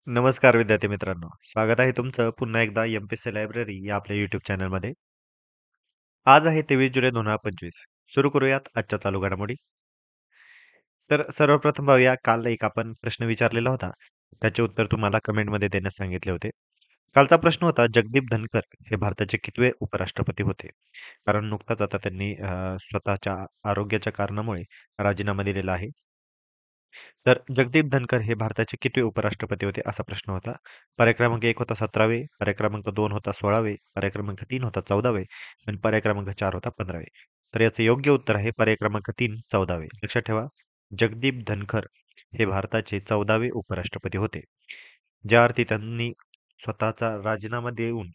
नमस्कार विद्यार्थी मित्रांनो. स्वागत आहे तुमचं पुन्हा एकदा एम-पी-एस-सी लायब्ररी या आपल्या YouTube चॅनलमध्ये. आज आहे 23 जुलै 2025. सुरू करूयात आजच्या चालू घडामोडी. तर सर्वप्रथम पाहूया काल एक आपण प्रश्न विचारलेला होता. त्याचे उत्तर तुम्हाला कमेंटमध्ये देण्यास सांगितले होते. कालचा प्रश्न होता जगदीप धनकर हे भारताचे कितवे उपराष्ट्रपती होते? कारण नुकताच आता त्यांनी स्वतःच्या आरोग्याच्या कारणामुळे राजीनामा दिलेला आहे. तर जगदीप धनकर हे भारताचे कितवे उपराष्ट्रपती होते असा प्रश्न होता. पर्याय क्रमांक 1 होता 17वे, पर्याय क्रमांक 2 होता 16वे, पर्याय क्रमांक 3 होता 14वे आणि पर्याय क्रमांक 4 होता 15वे. तर याचं योग्य उत्तर आहे पर्याय क्रमांक 3 14वे. लक्षात ठेवा, जगदीप धनखर हे भारताचे 14वे उपराष्ट्रपती होते. ज्या अर्थी त्यांनी स्वतःचा राजीनामा देऊन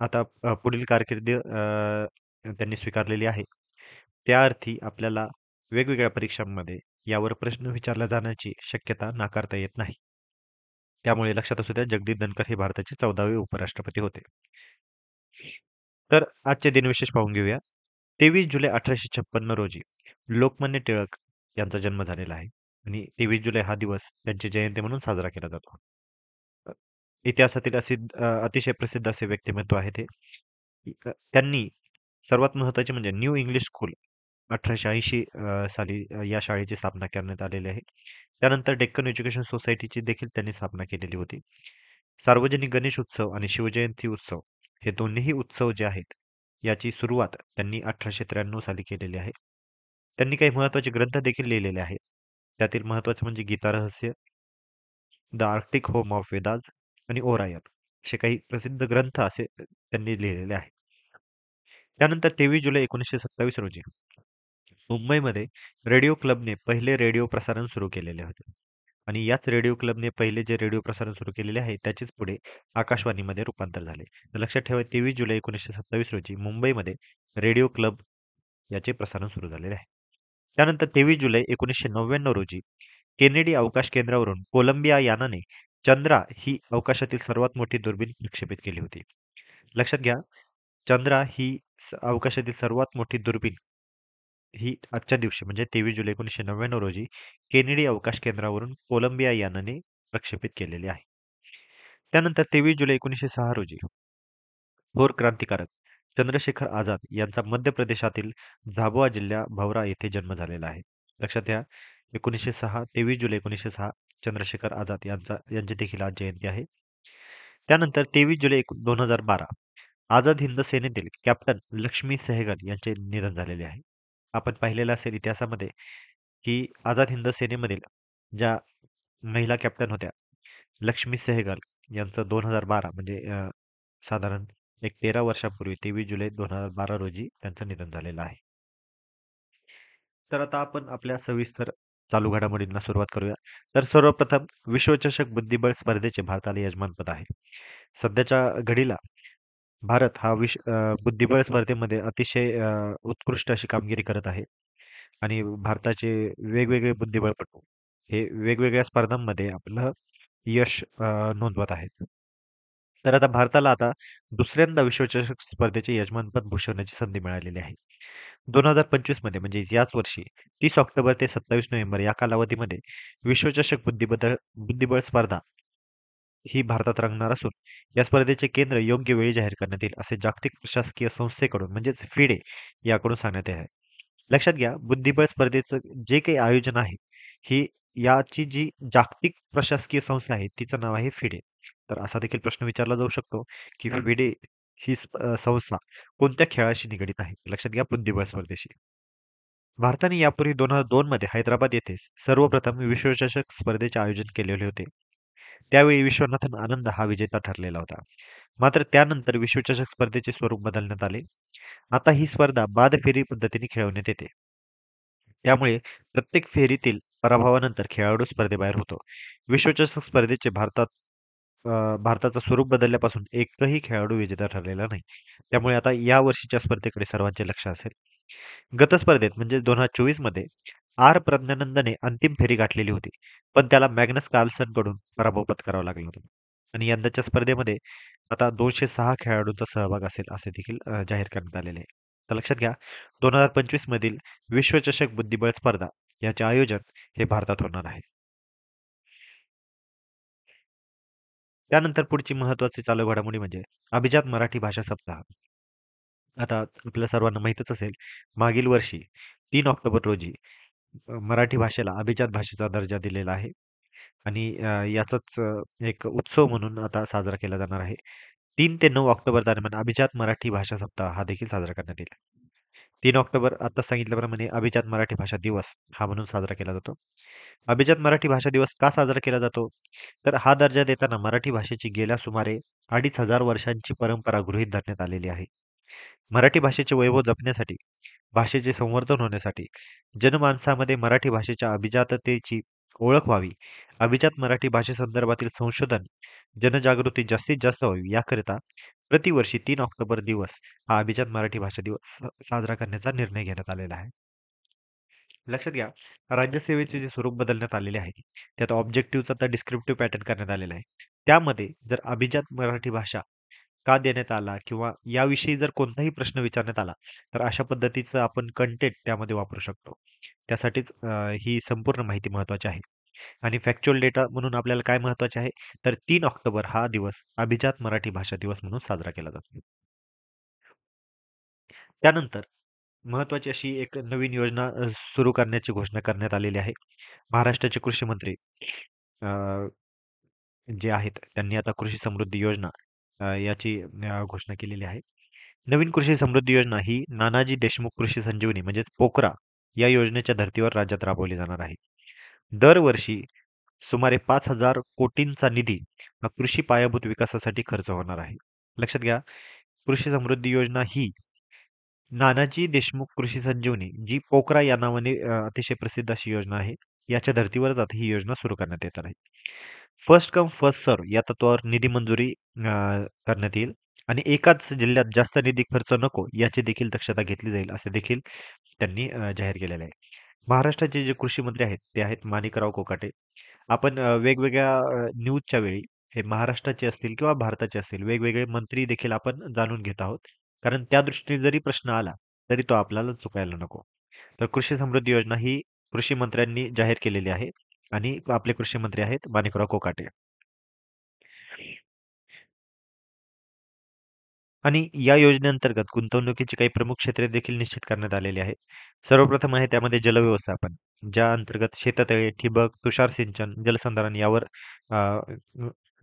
आता पुढील कारकीर्द त्यांनी स्वीकारलेली आहे. त्या अर्थी आपल्याला वेगवेगळ्या परीक्षांमध्ये यावर प्रश्न विचारला जाण्याची शक्यता नाकारता येत नाही. त्यामुळे लक्षात असू द्या, जगदीप धनकर हे भारताचे 14वे उपराष्ट्रपती होते. तर आजचे दिनविशेष पाहून घेऊया. 23 जुलै 1856 रोजी लोकमान्य टिळक यांचा जन्म झालेला आहे आणि 23 जुलै हा दिवस त्यांची जयंती म्हणून साजरा केला जातो. इतिहासातील अतिशय प्रसिद्ध असे व्यक्तिमत्व आहे ते. त्यांनी सर्वात महत्त्वाचे म्हणजे न्यू इंग्लिश स्कूल 1880 साली या शाळेची स्थापना करण्यात आलेली आहे. त्यानंतर डेक्कन एज्युकेशन सोसायटीची देखील त्यांनी स्थापना केलेली होती. सार्वजनिक गणेश उत्सव आणि शिवजयंती उत्सव हे दोन्हीही उत्सव जे आहेत, याची सुरुवात त्यांनी 1893 साली केलेली आहे. त्यांनी काही महत्त्वाचे ग्रंथ देखील लिहिलेले आहेत. त्यातील महत्त्वाचे म्हणजे गीता रहस्य, the Arctic home of Vedas आणि ओरायन असे काही प्रसिद्ध ग्रंथ असे त्यांनी लिहिलेले आहेत. त्यानंतर 23 जुलै 1927 रोजी मुंबईमध्ये रेडिओ क्लबने पहिले रेडिओ प्रसारण सुरू केलेले होते आणि याच रेडिओ क्लबने पहिले जे रेडिओ प्रसारण सुरू केलेले आहे त्याचेच पुढे आकाशवाणीमध्ये रूपांतर झाले. तर लक्षात ठेवा, 23 जुलै 1927 रोजी मुंबईमध्ये रेडिओ क्लब याचे प्रसारण सुरू झालेले आहे. त्यानंतर 23 जुलै 1999 रोजी केनेडी अवकाश केंद्रावरून कोलंबिया यानाने चंद्रा ही अवकाशातील सर्वात मोठी दुर्बीण प्रक्षेपित केली होती. लक्षात घ्या, चंद्रा ही अवकाशातील सर्वात मोठी दुर्बीण ही आजच्या दिवशी म्हणजे 23 जुलै 1999 रोजी केनेडी अवकाश केंद्रावरून कोलंबिया यानाने प्रक्षेपित केलेली आहे. त्यानंतर 23 जुलै 1906 रोजी थोर क्रांतिकारक चंद्रशेखर आझाद यांचा मध्य प्रदेशातील झाबुआ जिल्हा भवरा येथे जन्म झालेला आहे. लक्षात घ्या, 1906 23 जुलै 1906 चंद्रशेखर आझाद यांची देखील आज जयंती आहे. त्यानंतर 23 जुलै 2012 आझाद हिंद सेनेतील कॅप्टन लक्ष्मी सेहगल यांचे निधन झालेले आहे. आपण पाहिलेलं असेल इतिहासामध्ये की आझाद हिंद सेनेमधील ज्या महिला कॅप्टन होत्या लक्ष्मी सेहगल यांचं 2012 म्हणजे साधारण एक 13 वर्षापूर्वी 23 जुलै 2012 रोजी त्यांचं निधन झालेलं आहे. तर आता आपण आपल्या सविस्तर चालू घडामोडींना सुरुवात करूया. तर सर्वप्रथम विश्वचषक बुद्धिबळ स्पर्धेचे भारताला यजमानपद आहे. सध्याच्या घडीला भारत हा बुद्धिबळ स्पर्धेमध्ये अतिशय उत्कृष्ट अशी कामगिरी करत आहे आणि भारताचे वेगवेगळे बुद्धिबळपटू हे वेगवेगळ्या स्पर्धांमध्ये आपलं यश नोंदवत आहेत. तर आता भारताला दुसऱ्यांदा विश्वचषक स्पर्धेचे यजमानपद भूषवण्याची संधी मिळालेली आहे. 2025 मध्ये म्हणजे याच वर्षी 30 ऑक्टोबर ते 27 नोव्हेंबर या कालावधीमध्ये विश्वचषक बुद्धिबळ स्पर्धा ही भारतात रंगणार असून या स्पर्धेचे केंद्र योग्य वेळी जाहीर करण्यात येईल असे जागतिक प्रशासकीय संस्थेकडून म्हणजेच फिडे याकडून सांगण्यात आहे. लक्षात घ्या, बुद्धिबळ स्पर्धेचं जे काही आयोजन आहे ही याची जी जागतिक प्रशासकीय संस्था आहे तिचं नाव आहे फिडे. तर असा देखील प्रश्न विचारला जाऊ शकतो की फिडे ही संस्था कोणत्या खेळाशी निगडीत आहे? लक्षात घ्या, बुद्धिबळ स्पर्धेशी. भारताने यापूर्वी 2002 मध्ये हैदराबाद येथे सर्वप्रथम विश्वचषक स्पर्धेचे आयोजन केलेले होते. त्यावेळी विश्वनाथन आनंद हा विजेता ठरलेला होता. मात्र त्यानंतर विश्वचषक स्पर्धेचे स्वरूप बदलण्यात आले. आता ही स्पर्धा बाद फेरी पद्धतीने खेळवण्यात येते. त्यामुळे प्रत्येक फेरीतील पराभवानंतर खेळाडू स्पर्धेबाहेर होतो. विश्वचषक स्पर्धेचे भारताचं स्वरूप बदलल्यापासून एकही खेळाडू विजेता ठरलेला नाही. त्यामुळे आता या वर्षीच्या स्पर्धेकडे सर्वांचे लक्ष असेल. गत स्पर्धेत म्हणजे 2024 मध्ये आर प्रज्ञानंदने अंतिम फेरी गाठलेली होती, पण त्याला मॅग्नस कार्लसनकडून पराभव पत्करावा लागला होता. आणि यंदाच्या स्पर्धेमध्ये आता 206 खेळाडूंचा सहभाग असेल असे देखील जाहीर करण्यात आलेले आहे. तर लक्षात घ्या, 2025 मधील विश्वचषक बुद्धिबळ स्पर्धा याचे आयोजन हे भारतात होणार आहे. त्यानंतर पुढची महत्त्वाची चालू घडामोडी म्हणजे अभिजात मराठी भाषा सप्ताह. आता आपल्या सर्वांना माहीतच असेल, मागील वर्षी 3 ऑक्टोबर रोजी मराठी भाषेला अभिजात भाषेचा दर्जा दिलेला आहे आणि याचाच एक उत्सव म्हणून आता साजरा केला जाणार आहे. 3 ते 9 ऑक्टोबर दरम्यान अभिजात मराठी भाषा सप्ताह हा देखील साजरा करण्यात येईल. 3 ऑक्टोबर आता सांगितल्याप्रमाणे अभिजात मराठी भाषा दिवस हा म्हणून साजरा केला जातो. अभिजात मराठी भाषा दिवस का साजरा केला जातो? तर हा दर्जा देताना मराठी भाषेची गेल्या सुमारे 2500 वर्षांची परंपरा गृहीत धरण्यात आलेली आहे. मराठी भाषेचे वैभव जपण्यासाठी, भाषेचे संवर्धन होण्यासाठी, जनमानसामध्ये मराठी भाषेच्या अभिजाततेची ओळख व्हावी, अभिजात मराठी भाषेसंदर्भातील संशोधन, जनजागृती जास्तीत जास्त व्हावी याकरिता प्रतिवर्षी 3 ऑक्टोबर दिवस हा अभिजात मराठी भाषा दिवस साजरा करण्याचा निर्णय घेण्यात आलेला आहे. लक्षात घ्या, राज्यसेवेचे जे स्वरूप बदलण्यात आलेले आहे, त्यात ऑब्जेक्टिव्हचा आता डिस्क्रिप्टिव्ह पॅटर्न करण्यात आलेला आहे. त्यामध्ये जर अभिजात मराठी भाषा का देण्यात आला किंवा याविषयी जर कोणताही प्रश्न विचारण्यात आला, तर अशा पद्धतीचं आपण कंटेंट त्यामध्ये वापरू शकतो. त्यासाठीच ही संपूर्ण माहिती महत्त्वाची आहे. आणि फॅक्च्युअल डेटा म्हणून आपल्याला काय महत्त्वाचे आहे, तर 3 ऑक्टोबर हा दिवस अभिजात मराठी भाषा दिवस म्हणून साजरा केला जातो. त्यानंतर महत्त्वाची अशी एक नवीन योजना सुरू करण्याची घोषणा करण्यात आलेली आहे. महाराष्ट्राचे कृषी मंत्री अ, जे आहेत त्यांनी आता कृषी समृद्धी योजना याची घोषणा केलेली आहे. नवीन कृषी समृद्धी योजना ही नानाजी देशमुख कृषी संजीवनी म्हणजेच पोकरा या योजनेच्या धर्तीवर राज्यात राबवली जाणार आहे. दरवर्षी सुमारे 5,000 कोटींचा निधी हा कृषी पायाभूत विकासासाठी खर्च होणार आहे. लक्षात घ्या, कृषी समृद्धी योजना ही नानाजी देशमुख कृषी संजीवनी जी पोकरा या नावाने अतिशय प्रसिद्ध अशी योजना आहे. याच्या धर्तीवरच आता ही योजना सुरू करण्यात येणार आहे. फर्स्ट कम फर्स्ट सर्व या तत्वावर निधी मंजुरी करण्यात येईल आणि एकाच जिल्ह्यात जास्त निधी खर्च नको याची देखील दक्षता घेतली जाईल असे देखील त्यांनी जाहीर केलेले आहे. महाराष्ट्राचे जे कृषी मंत्री आहेत ते आहेत माणिकराव कोकाटे. आपण वेगवेगळ्या न्यूजच्या वेळी हे महाराष्ट्राचे असतील किंवा भारताचे असतील वेगवेगळे मंत्री देखील आपण जाणून घेत आहोत. कारण त्या दृष्टीने जरी प्रश्न आला तरी तो आपल्याला चुकायला नको. तर कृषी समृद्धी योजना ही कृषी मंत्र्यांनी जाहीर केलेली आहे आणि आपले कृषी मंत्री आहेत माणिकराव कोकाटे. आणि या योजनेअंतर्गत गुंतवणुकीची काही प्रमुख क्षेत्रे देखील निश्चित करण्यात आलेली आहेत. सर्वप्रथम आहे त्यामध्ये जलव्यवस्थापन, ज्या अंतर्गत शेततळे, ठिबक, तुषार सिंचन, जलसंधारण यावर अ,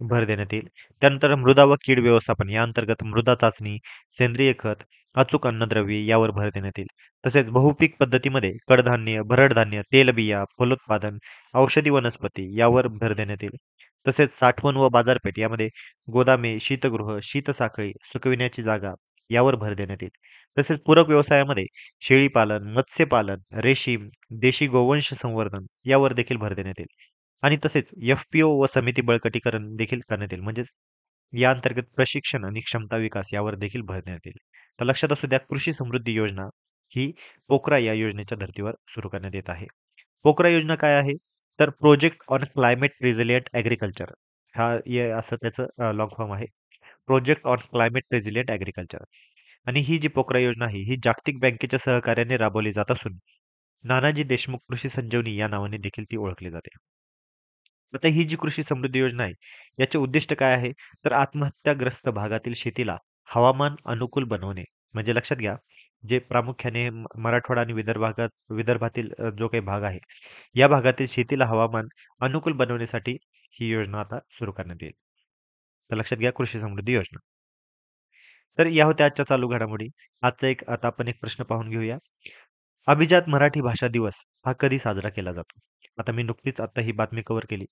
भर देण्यात येईल. त्यानंतर मृदा व कीड व्यवस्थापन या अंतर्गत मृदा चाचणी, सेंद्रिय खत, अचूक अन्नद्रव्ये यावर भर देण्यात येईल. तसेच बहुपीक पद्धतीमध्ये कडधान्य, भरडधान्य, तेलबिया, फलोत्पादन, औषधी वनस्पती यावर भर देण्यात येईल. तसेच साठवण व बाजारपेठ यामध्ये गोदामे, शीतगृह, शीतसाखळी, सुकविण्याची जागा यावर भर देण्यात येईल. तसेच पूरक व्यवसायामध्ये शेळीपालन, मत्स्यपालन, रेशीम, देशी गोवंश संवर्धन यावर देखील भर देण्यात येईल. आणि तसेच एफ-पी-ओ व समिती बळकटीकरण देखील करण्यात येईल. म्हणजेच या अंतर्गत प्रशिक्षण आणि क्षमता विकास यावर देखील भर देण्यात येईल. तर लक्षात असू द्या, कृषी समृद्धी योजना ही पोकरा या योजनेच्या धर्तीवर सुरू करण्यात येत आहे. पोकरा योजना काय आहे? तर project on climate resilient agriculture हा असं त्याचं लॉंग फॉर्म आहे. Project on climate resilient agriculture आणि ही जी पोकरा योजना आहे, ही जागतिक बँकेच्या सहकार्याने राबवली जात असून नानाजी देशमुख कृषी संजीवनी या नावाने देखील ती ओळखली जाते. आता ही जी कृषी समृद्धी योजना आहे, याचे उद्दिष्ट काय आहे? तर आत्महत्याग्रस्त भागातील शेतीला हवामान अनुकूल बनवणे. म्हणजे लक्षात घ्या, जे प्रामुख्याने मराठवाडा आणि विदर्भातील जो काही भाग आहे, या भागातील शेतीला हवामान अनुकूल बनवण्यासाठी ही योजना आता सुरू करण्यात येईल. तर लक्षात घ्या, कृषी समृद्धी योजना. तर या होत्या आजच्या चालू घडामोडी. आजचा एक आता आपण एक प्रश्न पाहून घेऊया. अभिजात मराठी भाषा दिवस हा कधी साजरा केला जातो? आता मी नुकतीच आता ही बातमी कव्हर केली.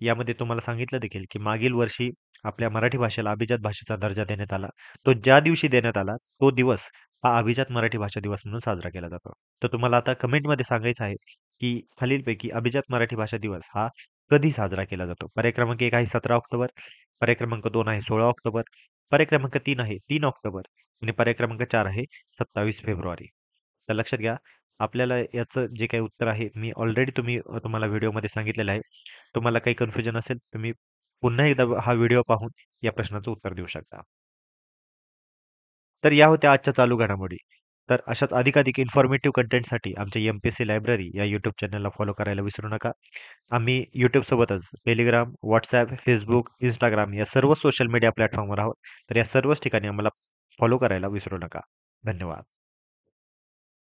यामध्ये तुम्हाला सांगितलं देखील, की मागील वर्षी आपल्या मराठी भाषेला अभिजात भाषेचा दर्जा देण्यात आला. तो ज्या दिवशी देण्यात आला, तो दिवस हा अभिजात मराठी भाषा दिवस म्हणून साजरा केला जातो. तर तुम्हाला आता कमेंटमध्ये सांगायचं आहे, की खालीलपैकी अभिजात मराठी भाषा दिवस हा कधी साजरा केला जातो? पर्याय क्रमांक 1 आहे 17 ऑक्टोबर, पर्याय क्रमांक 2 आहे 16 ऑक्टोबर, पर्याय क्रमांक 3 आहे 3 ऑक्टोबर आणि पर्याय क्रमांक 4 आहे 27 फेब्रुवारी. तर लक्षात घ्या, आपल्याला याचं जे काही उत्तर आहे मी ऑलरेडी तुम्हाला व्हिडिओमध्ये सांगितलेलं आहे. तुम्हाला काही कन्फ्युजन असेल तुम्ही पुन्हा एकदा हा व्हिडिओ पाहून या प्रश्नाचं उत्तर देऊ शकता. तर या होत्या आजच्या चालू घडामोडी. तर अशाच अधिकाधिक इन्फॉर्मेटिव्ह कंटेंटसाठी आमच्या एम-पी-एस-सी लायब्ररी या यूट्यूब चॅनलला फॉलो करायला विसरू नका. आम्ही यूट्यूबसोबतच टेलिग्राम, WhatsApp, Facebook, Instagram या सर्व सोशल मीडिया प्लॅटफॉर्मवर आहोत. तर या सर्वच ठिकाणी आम्हाला फॉलो करायला विसरू नका. धन्यवाद.